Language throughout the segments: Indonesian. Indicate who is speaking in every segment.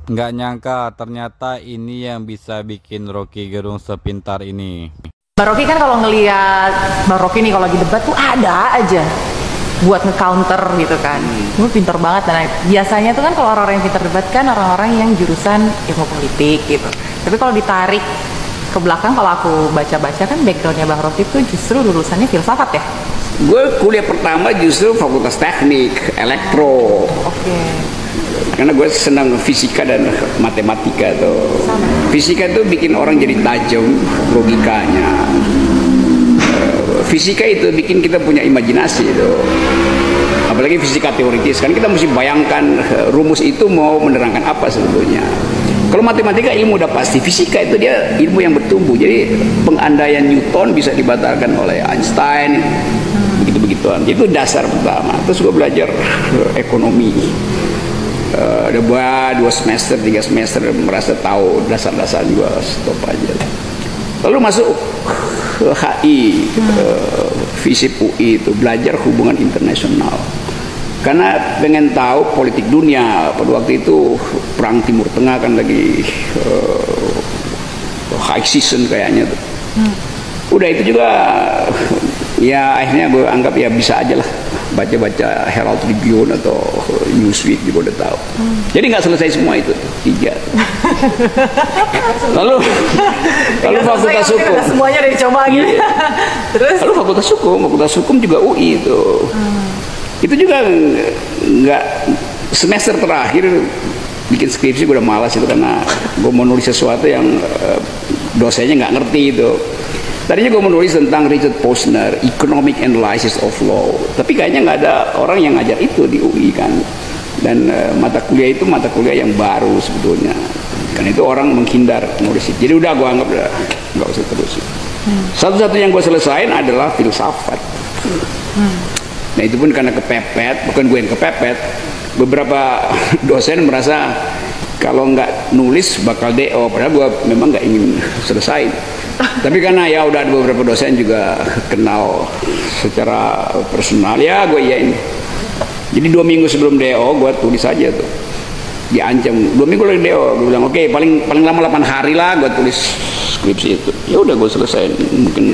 Speaker 1: Nggak nyangka ternyata ini yang bisa bikin Rocky Gerung sepintar ini.
Speaker 2: Bang Rocky kan kalau ngelihat Bang Rocky nih kalau lagi debat tuh ada aja buat nge-counter gitu kan. Gue pinter banget. Dan biasanya tuh kan kalau orang-orang yang pinter debat kan orang-orang yang jurusan ilmu politik gitu. Tapi kalau ditarik ke belakang, kalau aku baca-baca kan backgroundnya Bang Rocky tuh justru lulusannya filsafat ya.
Speaker 3: Gue kuliah pertama justru Fakultas Teknik, Elektro.
Speaker 2: Oke.
Speaker 3: Karena gue senang fisika dan matematika tuh. Fisika tuh bikin orang jadi tajam logikanya. Fisika itu bikin kita punya imajinasi tuh. Apalagi fisika teoritis kan kita mesti bayangkan rumus itu mau menerangkan apa sebetulnya. Kalau matematika ilmu udah pasti, fisika itu dia ilmu yang bertumbuh. Jadi pengandaian Newton bisa dibatalkan oleh Einstein, begitu-begituan. Itu dasar pertama. Terus gue belajar ekonomi. Ada 2 semester, 3 semester merasa tahu dasar-dasar, juga stop aja. Lalu masuk HI, FISIP UI itu belajar hubungan internasional. Karena pengen tahu politik dunia. Pada waktu itu perang Timur Tengah kan lagi high season kayaknya tuh. Udah itu juga ya akhirnya gue anggap ya bisa aja lah baca-baca Herald Tribune atau Newsweek juga udah tahu. Jadi nggak selesai semua itu 3. lalu Fakultas Hukum.
Speaker 2: Semuanya udah dicoba gitu. Terus?
Speaker 3: Lalu Fakultas Hukum juga UI itu. Itu juga nggak semester terakhir bikin skripsi gue udah malas itu karena gue mau nulis sesuatu yang dosennya nggak ngerti itu. Tadinya gue menulis tentang Richard Posner, Economic Analysis of Law. Tapi kayaknya nggak ada orang yang ngajar itu di UI kan. Dan mata kuliah itu mata kuliah yang baru sebetulnya. Karena itu orang menghindar nulis itu. Jadi udah gue anggap nggak usah terusin. Satu-satunya yang gue selesain adalah filsafat. Nah itu pun karena kepepet, bukan gue yang kepepet. Beberapa dosen merasa kalau nggak nulis bakal DO. Padahal gue memang nggak ingin selesai. Tapi karena ya udah ada beberapa dosen juga kenal secara personal, ya gue iyain. Jadi 2 minggu sebelum DO gue tulis aja tuh, diancam 2 minggu lagi DO. Gue bilang oke, paling lama 8 hari lah gue tulis skripsi itu. Ya udah gue selesai, mungkin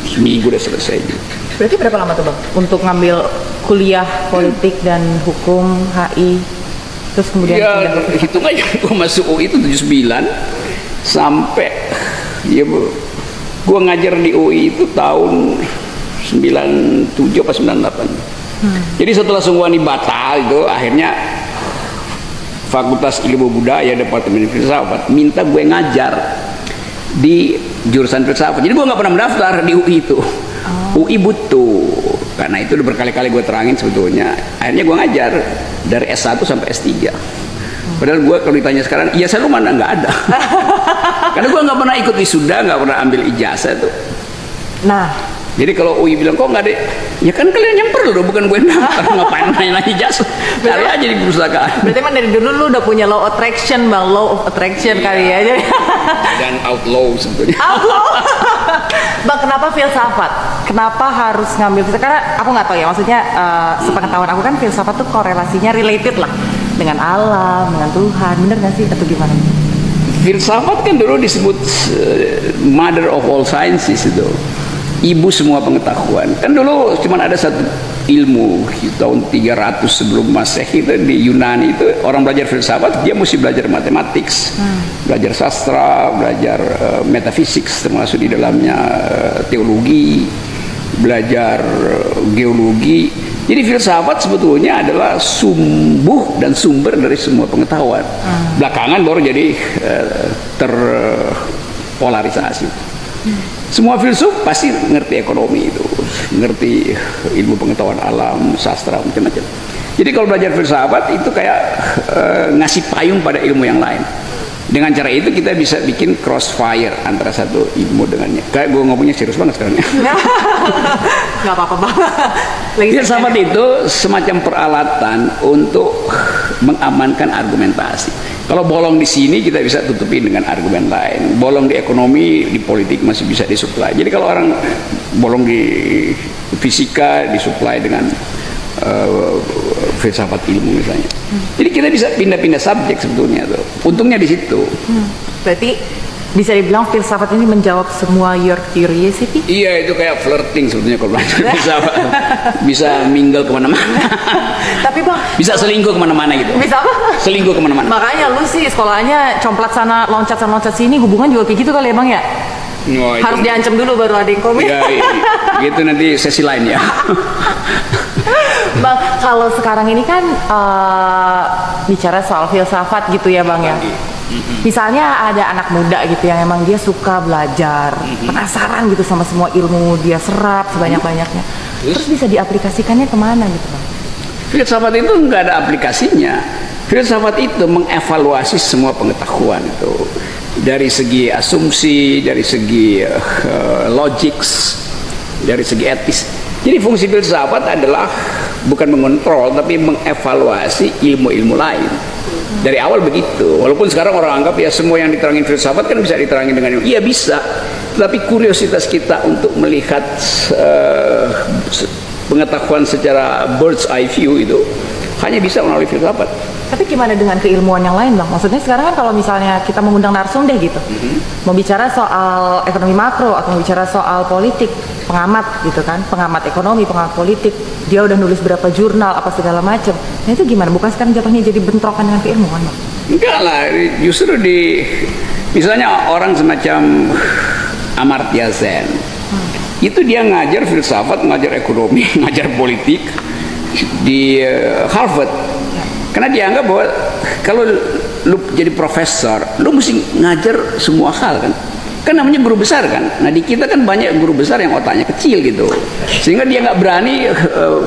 Speaker 3: seminggu udah selesai.
Speaker 2: Berarti berapa lama tuh Bang untuk ngambil kuliah politik dan hukum HI? Terus kemudian
Speaker 3: ya hitung aja gue masuk UI itu 79 sampai ya gue ngajar di UI itu tahun 97 apa 98. Jadi setelah semuanya batal itu akhirnya Fakultas Ilmu Budaya Departemen Filsafat minta gue ngajar di jurusan filsafat. Jadi gue nggak pernah mendaftar di UI itu. UI butuh, karena itu udah berkali-kali gue terangin sebetulnya. Akhirnya gue ngajar dari S1 sampai S3. Padahal gue kalau ditanya sekarang, ijazah lu mana? Nggak ada. Karena gue nggak pernah ikut wisuda, nggak pernah ambil ijazah tuh.
Speaker 2: Nah,
Speaker 3: jadi kalau UI bilang kok nggak ada, ya kan kalian yang perlu, bukan gue daftar. Ngapain nanya ijazah? Cari aja di perpustakaan.
Speaker 2: Berarti emang dari dulu lu udah punya law attraction Bang, law of attraction kali ya.
Speaker 3: Dan outlaw sebetulnya.
Speaker 2: Outlaw. Bang, kenapa filsafat? Kenapa harus ngambil filsafat? Karena aku nggak tahu ya, maksudnya sepengetahuan aku kan filsafat tuh korelasinya related lah dengan alam, dengan Tuhan, bener nggak sih atau gimana?
Speaker 3: Filsafat kan dulu disebut mother of all sciences itu, ibu semua pengetahuan. Kan dulu cuma ada satu ilmu di tahun 300 sebelum Masehi itu di Yunani itu orang belajar filsafat dia mesti belajar matematik, belajar sastra, belajar metafisik termasuk di dalamnya teologi, belajar geologi. Jadi filsafat sebetulnya adalah sumber dan sumber dari semua pengetahuan. Belakangan baru jadi terpolarisasi. Semua filsuf pasti ngerti ekonomi itu, ngerti ilmu pengetahuan alam, sastra, macam-macam. Jadi kalau belajar filsafat itu kayak ngasih payung pada ilmu yang lain. Dengan cara itu kita bisa bikin crossfire antara satu ilmu dengannya. Kayak gue ngomongnya serius banget sekarang ya.
Speaker 2: Gak apa-apa Bang.
Speaker 3: Filsafat itu semacam peralatan untuk mengamankan argumentasi. Kalau bolong di sini kita bisa tutupin dengan argumen lain. Bolong di ekonomi, di politik masih bisa disuplai. Jadi kalau orang bolong di fisika disuplai dengan filsafat ilmu misalnya. Jadi kita bisa pindah-pindah subjek sebetulnya tuh. Untungnya di situ.
Speaker 2: Berarti bisa dibilang filsafat ini menjawab semua your curiosity?
Speaker 3: Iya, itu kayak flirting sebetulnya kalau belajar filsafat. Bisa mingle kemana-mana.
Speaker 2: Tapi Bang,
Speaker 3: Bisa selingkuh kemana-mana gitu.
Speaker 2: bisa apa?
Speaker 3: Selingkuh kemana-mana.
Speaker 2: Makanya lu sih sekolahnya complat sana, loncat sana, loncat sini, hubungan juga kayak gitu kali ya Bang ya?
Speaker 3: Oh, itu-
Speaker 2: Harus diancam dulu baru ada yang komen.
Speaker 3: Ya, gitu nanti sesi lain ya.
Speaker 2: Bang, kalau sekarang ini kan bicara soal filsafat gitu ya Bang ya. Misalnya ada anak muda gitu yang emang dia suka belajar, penasaran gitu sama semua ilmu, dia serap sebanyak-banyaknya. Terus bisa diaplikasikannya kemana gitu Bang?
Speaker 3: Filsafat itu nggak ada aplikasinya. Filsafat itu mengevaluasi semua pengetahuan itu. Dari segi asumsi, dari segi logics, dari segi etis. Jadi fungsi filsafat adalah bukan mengontrol, tapi mengevaluasi ilmu-ilmu lain. Dari awal begitu. Walaupun sekarang orang anggap ya semua yang diterangin filsafat kan bisa diterangin dengan ilmu. Iya bisa. Tapi kuriositas kita untuk melihat pengetahuan secara bird's eye view itu hanya bisa melalui filsafat.
Speaker 2: Tapi gimana dengan keilmuan yang lain Bang? Maksudnya sekarang kan kalau misalnya kita mengundang narsum deh gitu, mau bicara soal ekonomi makro atau mau bicara soal politik, pengamat gitu kan, pengamat ekonomi, pengamat politik, dia udah nulis berapa jurnal, apa segala macam. Nah itu gimana? Bukan sekarang jatuhnya jadi bentrokan dengan keilmuan Bang?
Speaker 3: Enggak lah, justru misalnya orang semacam Amartya Sen, itu dia ngajar filsafat, ngajar ekonomi, ngajar politik di Harvard. Karena dia anggap bahwa kalau lu jadi profesor, lu mesti ngajar semua hal kan. Kan namanya guru besar kan. Nah di kita kan banyak guru besar yang otaknya kecil gitu. Sehingga dia nggak berani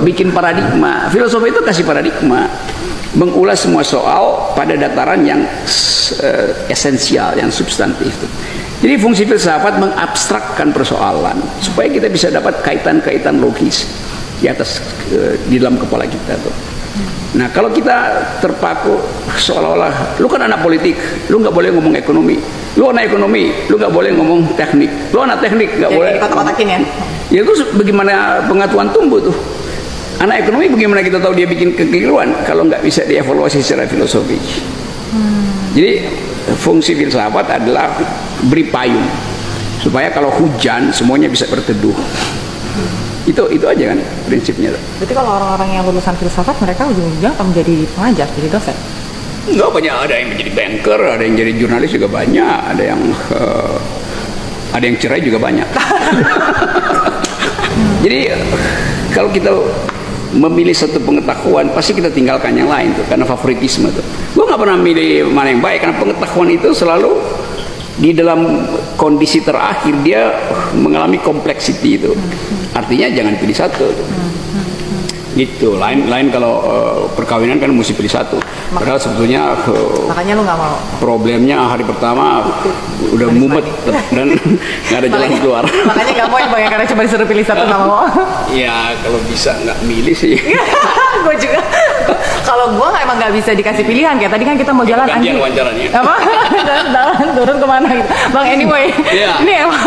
Speaker 3: bikin paradigma. Filosofi itu kasih paradigma. Mengulas semua soal pada dataran yang esensial, yang substantif. Jadi fungsi filsafat mengabstrakkan persoalan supaya kita bisa dapat kaitan-kaitan logis di atas di dalam kepala kita tuh. Nah kalau kita terpaku seolah-olah lu kan anak politik, lu nggak boleh ngomong ekonomi, lu anak ekonomi, lu nggak boleh ngomong teknik, lu anak teknik nggak boleh.
Speaker 2: Kotak-kotakin ya?
Speaker 3: Ya itu bagaimana pengetahuan tumbuh tuh. Anak ekonomi bagaimana kita tahu dia bikin kekeliruan kalau nggak bisa dievaluasi secara filosofi. Jadi fungsi filsafat adalah beri payung supaya kalau hujan semuanya bisa berteduh. Itu aja kan prinsipnya.
Speaker 2: Berarti kalau orang-orang yang lulusan filsafat mereka ujung-ujungnya akan menjadi pengajar, jadi dosen?
Speaker 3: Enggak, banyak, ada yang menjadi banker, ada yang jadi jurnalis juga banyak, ada yang cerai juga banyak. Jadi kalau kita memilih satu pengetahuan pasti kita tinggalkan yang lain tuh karena favoritisme tuh. Gue nggak pernah milih mana yang baik karena pengetahuan itu selalu di dalam kondisi terakhir dia mengalami kompleksiti itu. Artinya jangan pilih satu. Gitu. Lain kalau perkawinan kan mesti pilih satu. Padahal sebetulnya
Speaker 2: Makanya lu nggak mau?
Speaker 3: problemnya hari pertama udah mumet dan nggak ada jalan keluar.
Speaker 2: Makanya nggak mau ya Bang ya, karena cuma disuruh pilih satu nggak mau.
Speaker 3: Ya kalau bisa nggak milih sih.
Speaker 2: Gue juga. Kalau gue emang nggak bisa dikasih pilihan kayak tadi kan kita mau jalan
Speaker 3: Gantian
Speaker 2: anjing.
Speaker 3: wawancaranya.
Speaker 2: Apa? Jalan turun kemana gitu. Bang anyway,
Speaker 3: Iya.
Speaker 2: ini emang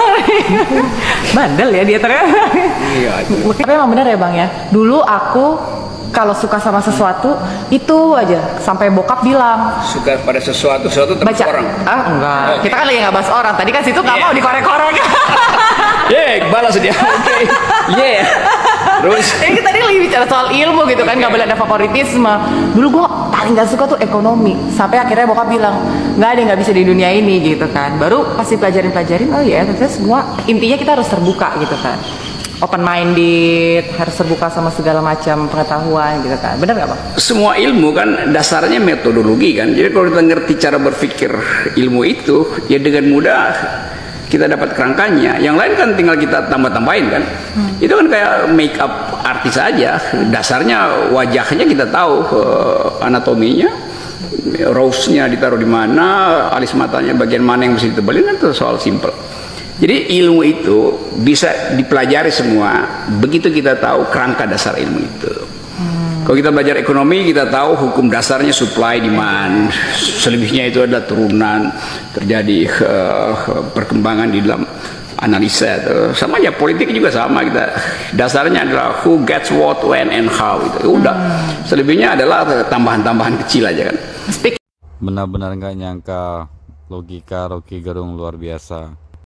Speaker 2: bandel ya dia ternyata.
Speaker 3: Iya.
Speaker 2: Tapi emang bener ya Bang ya. Dulu aku kalau suka sama sesuatu itu aja sampai bokap bilang
Speaker 3: Suka pada sesuatu terhadap
Speaker 2: baca
Speaker 3: orang.
Speaker 2: enggak,
Speaker 3: Oke.
Speaker 2: kita kan lagi nggak bahas orang tadi kan situ nggak mau dikorek-korek.
Speaker 3: Balas dia. Oke. Terus
Speaker 2: Ini tadi lagi bicara soal ilmu gitu kan, nggak boleh ada favoritisme. Dulu gue paling nggak suka tuh ekonomi, sampai akhirnya bokap bilang nggak ada yang nggak bisa di dunia ini gitu kan. Baru pasti pelajarin, oh ya ternyata semua intinya kita harus terbuka gitu kan, open minded, harus terbuka sama segala macam pengetahuan gitu kan. Bener nggak Bang?
Speaker 3: semua ilmu kan dasarnya metodologi kan. Jadi kalau kita ngerti cara berpikir ilmu itu, ya dengan mudah kita dapat kerangkanya. Yang lain kan tinggal kita tambah-tambahin kan. Itu kan kayak make up artis aja. Dasarnya wajahnya kita tahu, anatominya, rose-nya ditaruh di mana, alis matanya bagian mana yang mesti ditebelin, kan itu soal simple. Jadi ilmu itu bisa dipelajari semua. Begitu kita tahu kerangka dasar ilmu itu. Kalau kita belajar ekonomi, kita tahu hukum dasarnya supply demand. Selebihnya itu adalah turunan terjadi perkembangan di dalam analisa itu. Sama aja politik juga sama, kita dasarnya adalah who gets what, when and how itu. Udah. Selebihnya adalah tambahan-tambahan kecil aja kan.
Speaker 1: Benar-benar nggak nyangka logika Rocky Gerung luar biasa.